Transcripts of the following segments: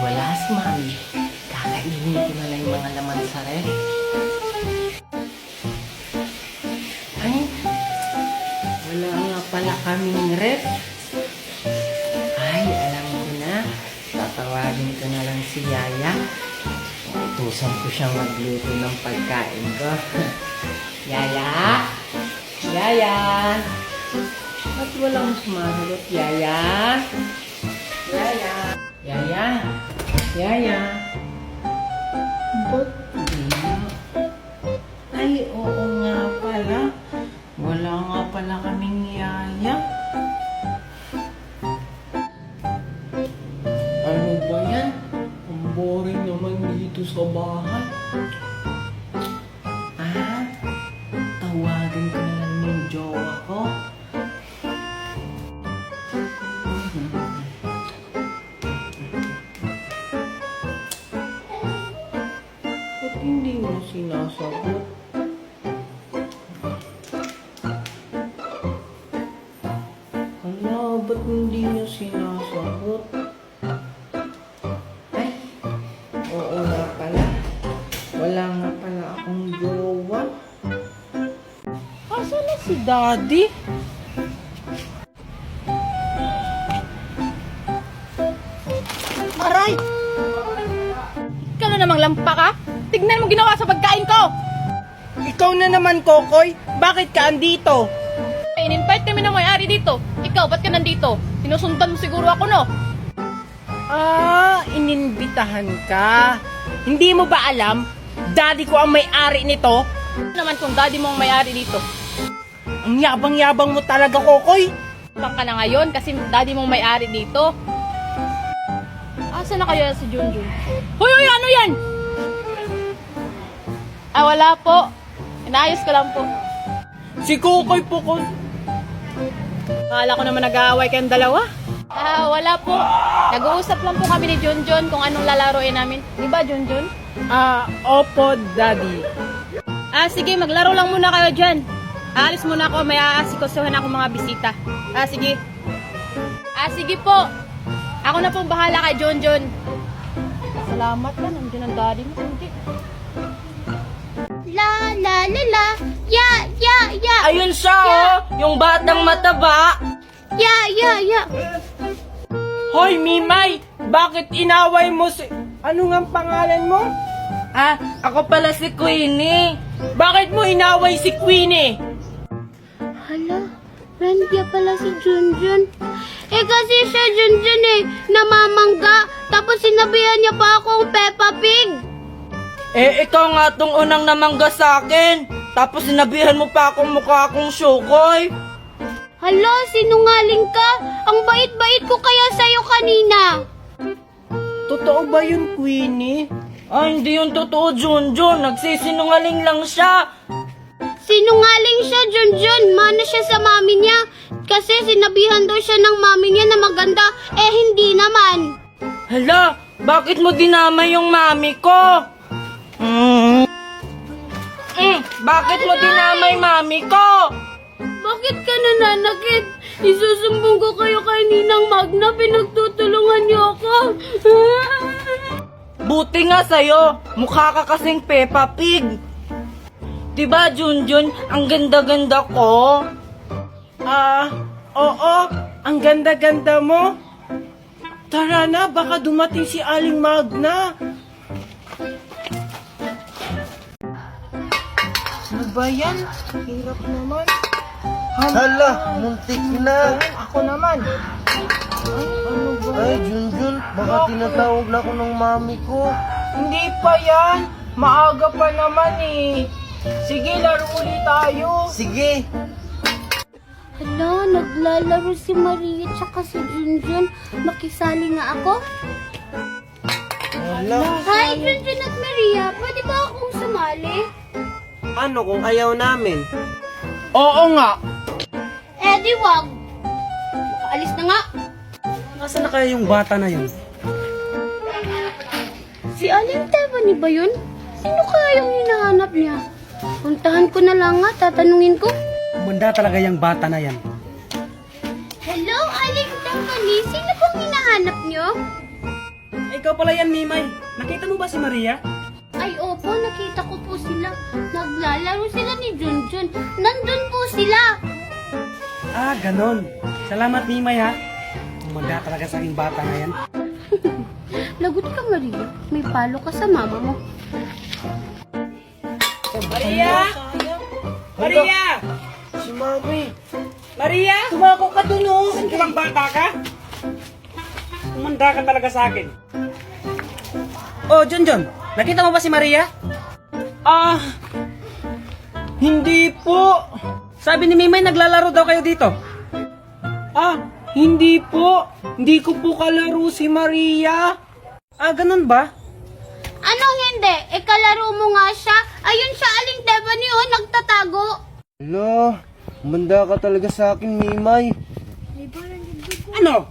wala si Mami, kakainin ko na lang yung mga laman sa ref. Ay, wala nga pala kaming ref. Ay, alam ko na. Tatawagin ko na lang si Yaya. Utusan ko siyang magluto ng pagkain ko. Yaya? Yaya? Ba't walang sumasagot, Yaya? Yaya? Yaya? Yaya? Ba't di na? Ay, oo nga pala. Wala nga pala kaming Yaya. Ano ba yan? Ang boring naman dito sa bahay. Tawagan ko na lang yung jowa ko. Ba't hindi mo sinasagot? Hala, ba't hindi niya sinasagot? Ay, oo nga pala. Wala nga pala akong jowa. Asan na si Daddy? Aray! Ikaw na namang lampa ka? Tignan mo ginawa sa pagkain ko! Ikaw na naman, Kokoy. Bakit ka andito? In-invite kami ng may-ari dito. Ikaw, ba't ka nandito? Sinusundan mo siguro ako, no? Ininbitahan ka. Hindi mo ba alam? Daddy ko ang may-ari nito. Ano naman kung daddy mo ang may-ari dito? Ang yabang-yabang mo talaga, Kokoy. Bang ka na ngayon kasi daddy mo ang may-ari dito. Asa na kaya si Junjun? Hoy, ano yan? Wala po. Inayos ko lang po. Si Kokoy po ko. Akala ko naman nag-aaway kayong dalawa. Wala po. Nag-uusap lang po kami ni Junjun kung anong lalaroin namin. Di ba, Junjun? Opo, Daddy. Sige, maglaro lang muna kayo dyan. Aalis muna ako, may aasikasuhan ako mga bisita. Sige. Sige po. Ako na po bahala kay Junjun. Salamat na, nandiyan ang daddy mo. Hindi. La la la la, ya ya ya, Ayun siya, yung batang mataba. ya ya ya. Hoy, Mimay! Bakit inaway mo si... Ano nga ang pangalan mo? Ako pala si Queenie. Bakit mo inaway si Queenie? Hala, friend niya pala si Junjun. Kasi siya Junjun namamangga. Tapos sinabihan niya pa akong Peppa Pig. Ikaw nga tong unang namangga sa akin. Tapos sinabihan mo pa akong mukha akong Shukoy. Hala, sinungaling ka. Ang bait-bait ko kaya sa'yo kanina. Totoo ba yun, Queenie? Hindi yun totoo, Junjun. Nagsisinungaling lang siya. Sinungaling siya, Junjun. Mana siya sa mami niya. Kasi sinabihan daw siya ng mami niya na maganda. Hindi naman. Hala, bakit mo dinamay yung mami ko? Bakit mo dinamay mami ko? Bakit ka nananakit? Isusumbong ko kayo kay Ninang Magna. Pinagtutulungan niyo ako. Buti nga sa'yo, mukha ka kasing Peppa Pig. Diba, Junjun, ang ganda-ganda ko? Oo, ang ganda-ganda mo. Tara na, baka dumating si Aling Magna. Ano ba yan? Hirap naman. Hala, muntik na. Ako naman. Ano ba? Ay, Junjun, baka tinatawag na ako ng mami ko. Hindi pa yan. Maaga pa naman eh. Sige, laro ulit tayo. Sige. Hala, naglalaro si Maria tsaka si Junjun. Makisali nga ako. Hala. Hi, Junjun at Maria. Pwede ba akong sumali? Ano kung ayaw namin? Oo nga. Di wag. Alis na nga. Nasaan na kaya yung bata na yun? Si Aling Tebani ba yun? Sino kaya yung hinahanap niya? Puntahan ko na lang nga, tatanungin ko. Bunda talaga yung bata na yan. Hello, Aling Tebani. Sino pong hinahanap niyo? ikaw pala yan, Mimay. Nakita mo ba si Maria? Ay, opo, nakita ko po sila. Naglalaro sila ni Junjun. Nandun po sila. Ah, ganon. Salamat, Mimay, ha. Umanda talaga sa aking bata na yan. Lagot ka, Maria. May palo ka sa mama mo. Maria! Maria! Si Mami. Maria! Tumako ka dun, oh. Saan ka bang bata ka? Umanda ka talaga sa akin. Oh, Junjun. Nakita mo ba si Maria? Ah, hindi po. Sabi ni Mimay, naglalaro daw kayo dito. Ah, hindi po. Hindi ko po kalaro si Maria. Ah, ganun ba? Anong hindi? Kalaro mo nga siya. Ayun siya, Aling Devani, oh, nagtatago. Hala, umanda ka talaga sa akin, Mimay. Ano?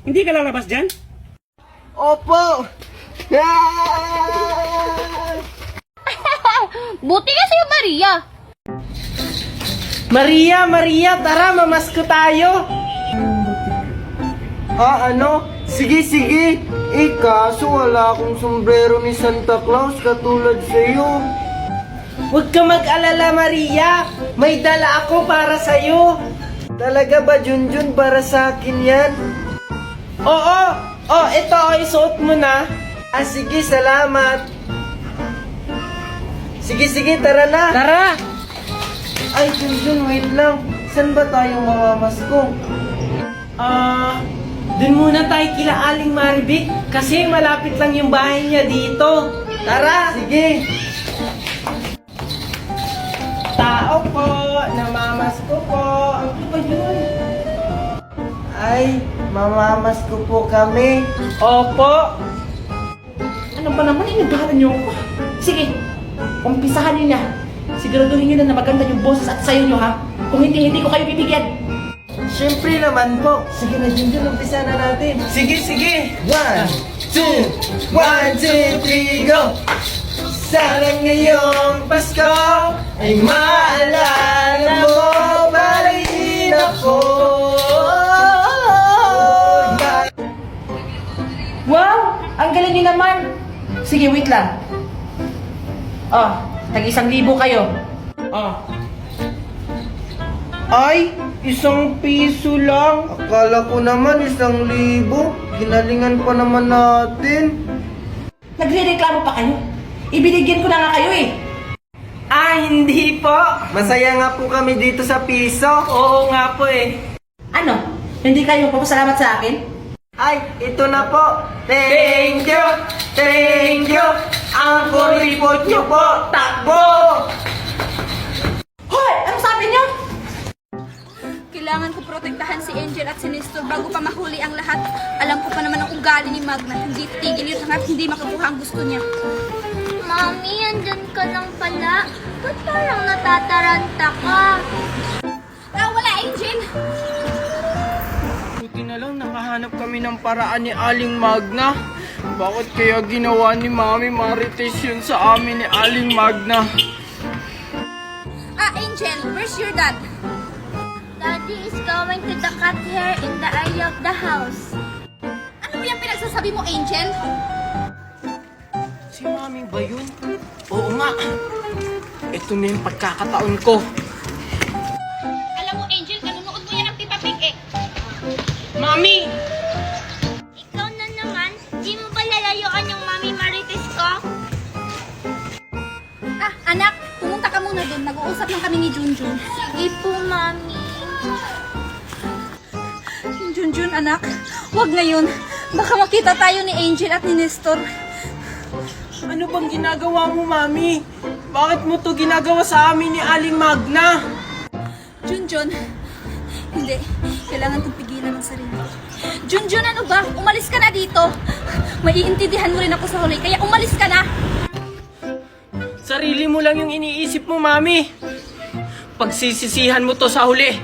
Hindi ka lalabas dyan? Opo! Buti ka sa'yo, Maria. Maria, tara, mamasko tayo. Ano? Sige. Kaso wala akong sombrero ni Santa Claus katulad sa'yo. Huwag ka mag-alala, Maria. May dala ako para sa'yo. Talaga ba, Junjun, para sa akin yan? Oo. Oh, ito, isuot mo na. Ah, sige, salamat. Sige, tara na. Tara. Ay, Junjun, wait lang. Saan ba tayong mamamasko? Dun muna tayo kila Aling Maribik kasi malapit lang yung bahay niya dito. Tara. Sige. Tao po, namamasko po. Ano ba yun? Ay, mamamasko po kami. Opo. Ano ba naman inibahan niyo? Sige, umpisahan niyo na. Siguraduhin niyo na maganda yung boses at sayo niyo, ha? Kung hindi ko kayo bibigyan. Siyempre naman po. Sige na, Junjun, umpisa na natin. Sige. 1, 2, 3, go! Sana ngayong Pasko ay maalala mo pa rin ako. Wow! Ang galing niyo naman! Sige, wait lang. Tag-1,000 kayo. Ay, 1 piso lang. Akala ko naman 1,000. Ginalingan pa naman natin. Nagre-reklamo pa kayo? Ibinigyan ko na nga kayo eh. Ah, hindi po. Masaya nga po kami dito sa piso. Oo nga po eh. Ano? Hindi kayo papasalamat sa akin? Ay, ito na po. Thank you. Ang kuripot nyo po, takbo! Hoy! Ano sabi niyo? Kailangan ko protektahan si Angel at si Nestor bago pa mahuli ang lahat. Alam ko pa naman ang ugali ni Magna. Hindi titigil yun hanggat hindi makukuha ang gusto niya. Mami, andyan ka lang pala. Ba't parang natataranta ka? Wala, Angel! Buti na lang nakahanap kami ng paraan ni Aling Magna. Bakit kaya ginawa ni Mami Marites yun sa amin ni Aling Magna? Angel, where's your dad? Daddy is going to the cut hair in the area of the house. Ano ba yung pinagsasabi mo, Angel? Si Mami ba yun? Oo nga. Ito na yung pagkakataon ko. Alam mo, Angel, kanunood mo yan ang Tita Pink eh. Mami! Ikaw na naman, di mo ba lalayuan yung Mami Marites ko? Anak, pumunta ka muna doon. Nag-uusap lang kami ni Junjun. Sige po, Mami. Junjun, anak, wag ngayon. Baka makita tayo ni Angel at ni Nestor. Ano bang ginagawa mo, Mami? Bakit mo to ginagawa sa amin ni Aling Magna? Junjun, hindi. Kailangan kong pigilan ang sarili. Junjun, ano ba? Umalis ka na dito. Maiintindihan mo rin ako sa huli, kaya umalis ka na. Sarili mo lang yung iniisip mo, Mami. Pagsisisihan mo to sa huli.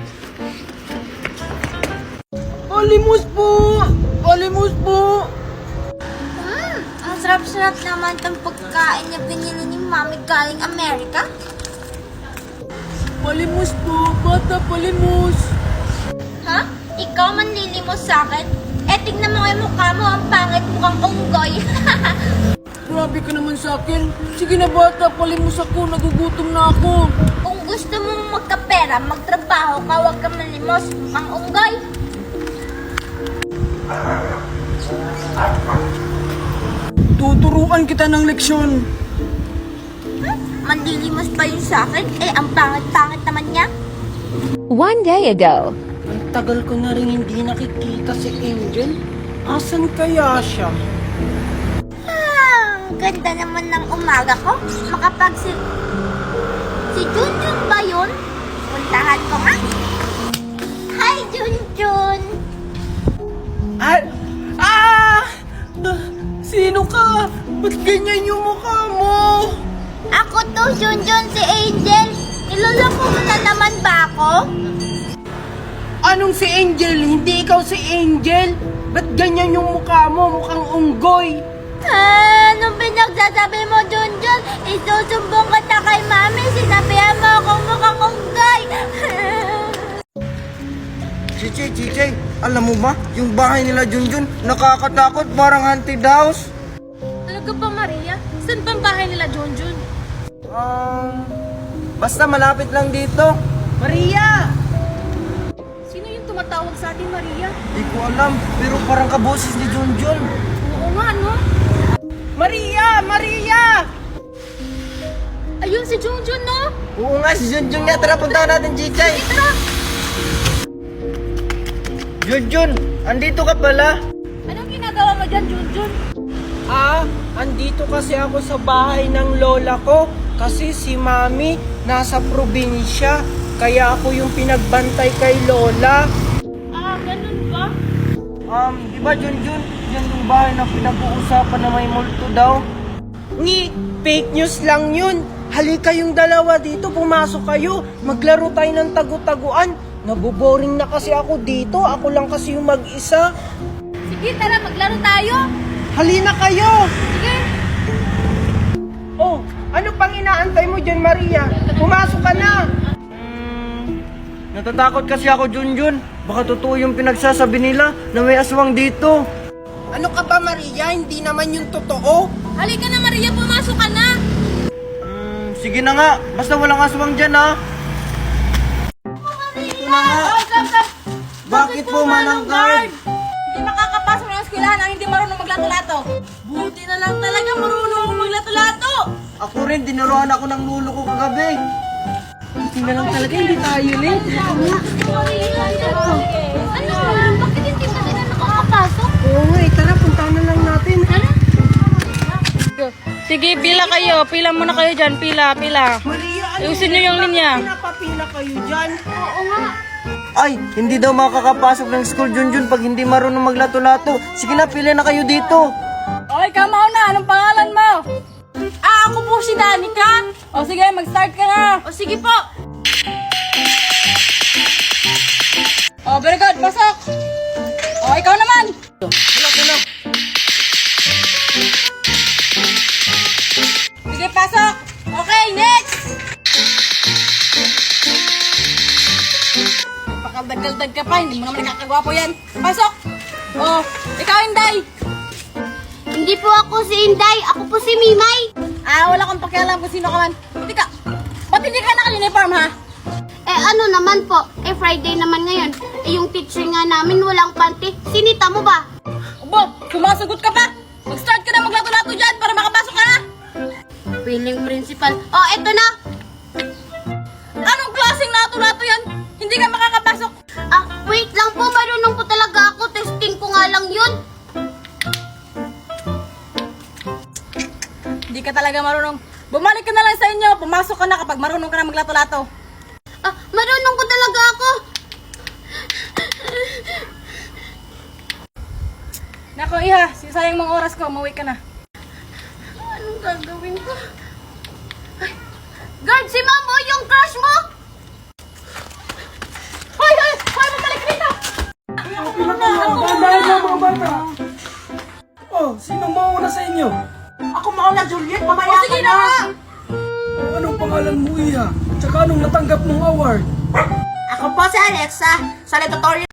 Alimos po! Alimos po! Ang sarap-sarap naman itong pagkain niya binili ni Mami galing Amerika. Palimos po! Bata, palimos! Ha? Ikaw manlilimos sa akin? Eh, tignan mo yung mukha mo. Ang pangit, mukhang unggoy. Grabe ka naman sa akin. Sige na bata, palimos ako. Nagugutom na ako. Kung gusto mong magkapera, magtrabaho ka, huwag ka malimos. Mukhang unggoy. Tuturuan kita ng leksyon. Manlilimos pa yun sa akin. Eh, ang pangit-pangit naman niya. One day ago, Ang tagal ko na rin hindi nakikita si Angel. Asan kaya siya? Ang ganda naman ng umaga ko. Si Junjun ba yun? Puntahan ko nga. Hi, Junjun! Ah! Ah! Sino ka? Ba't ganyan yung mukha mo? Ako to, Junjun, si Angel. Niloloko mo na naman ba ako? Anong si Angel? Hindi ikaw si Angel. Ba't ganyan yung mukha mo? Mukhang unggoy. Anong pinagsasabi mo, Junjun? Isusumbong kita kay Mami. Sinabihan mo akong mukhang unggoy. Chiche, alam mo ba? Yung bahay nila Junjun, nakakatakot, parang haunted house. Talaga ba, Maria? Saan bang bahay nila, Junjun? Basta malapit lang dito. Maria! Sino yung tumatawag sa atin, Maria? Di ko alam, pero parang kaboses ni Junjun. Oo nga, no? Maria! Maria! Ayun si Junjun, no? Oo nga, si Junjun nga. Tara, puntahan natin, Chichay. Tara! Junjun, andito ka pala. Anong ginagawa mo dyan, Junjun? Andito kasi ako sa bahay ng lola ko. Kasi si Mami nasa probinsya. Kaya ako yung pinagbantay kay lola. Ganun ba? Di ba Junjun? Yan yung bahay na pinag-uusapan na may multo daw. Fake news lang yun. Halika yung dalawa dito, pumasok kayo. Maglaro tayo ng tagu-taguan. Naboboring na kasi ako dito. Ako lang kasi yung mag-isa. Sige, tara, maglaro tayo. Halina kayo! Sige. Oh, ano pang inaantay mo dyan, Maria? Pumasok ka na! Natatakot kasi ako, Junjun. Baka totoo yung pinagsasabi nila na may aswang dito. Ano ka ba, Maria? Hindi naman yung totoo. Halika na, Maria, pumasok ka na. Sige na nga. Basta walang aswang dyan, ha? Ito na nga. Bakit po, Manang Guard? Hindi makakapasok ng eskwelahan ang hindi marunong maglato-lato. Buti na lang talaga marunong mo maglato-lato. Ako rin, dinuruan ako ng lulo ko kagabi. Buti na lang talaga, hindi tayo late. Ano? Bakit hindi pa sila nakakapasok? Oo nga, tara, puntahan na lang natin. Sige, pila kayo. Pila muna kayo dyan. Pila. Maria, ano? Ayusin niyo yung linya. Pinapapila kayo dyan. Oo nga. Ay, hindi daw makakapasok ng school, Junjun, pag hindi marunong maglato-lato. Sige na, pili na kayo dito. Okay, kamaw na. Anong pangalan mo? Ako po si Danica. O sige, mag-start ka na. O sige po. O, very good. Pasok. O, ikaw naman. Sige, pasok. Okay, next. Pakadagdag ka pa. Hindi mo naman nakakagwapo yan. Pasok. O, ikaw, Inday. Hindi po ako si Inday. Ako po si Mimay. Wala kang pakialam kung sino ka man. Hindi ka. Ba't hindi ka naka-uniform, ha? Eh, ano naman po? Eh, Friday naman ngayon. Eh, yung teacher nga namin walang panty. Sinita mo ba? Bob, sumasagot ka pa. Mag-start ka na maglato-lato dyan para makapasok ka na. Feeling principal. Oh, eto na. Anong klaseng lato-lato yan? Hindi ka makakapasok. Wait lang po. Marunong po talaga ako. Testing ko nga lang yun. Hindi ka talaga marunong. Bumalik ka na lang sa inyo. Pumasok ka na kapag marunong ka na maglato-lato. Marunong ko talaga ako. Nako, Iha. Sayang mga oras ko. Umuwi ka na. Anong gagawin ko? Ay, guard, si Ma'am, oh, yung crush mo! Hoy! Bumalik ka dito! Dahil na mga bata. Oh, sinong mauna sa inyo? Ako mauna, Juliet. Mamaya sige na nga! Anong pangalan mo, Iha? Tsaka anong natanggap mong award? Ako po si Alexa. Salutatorian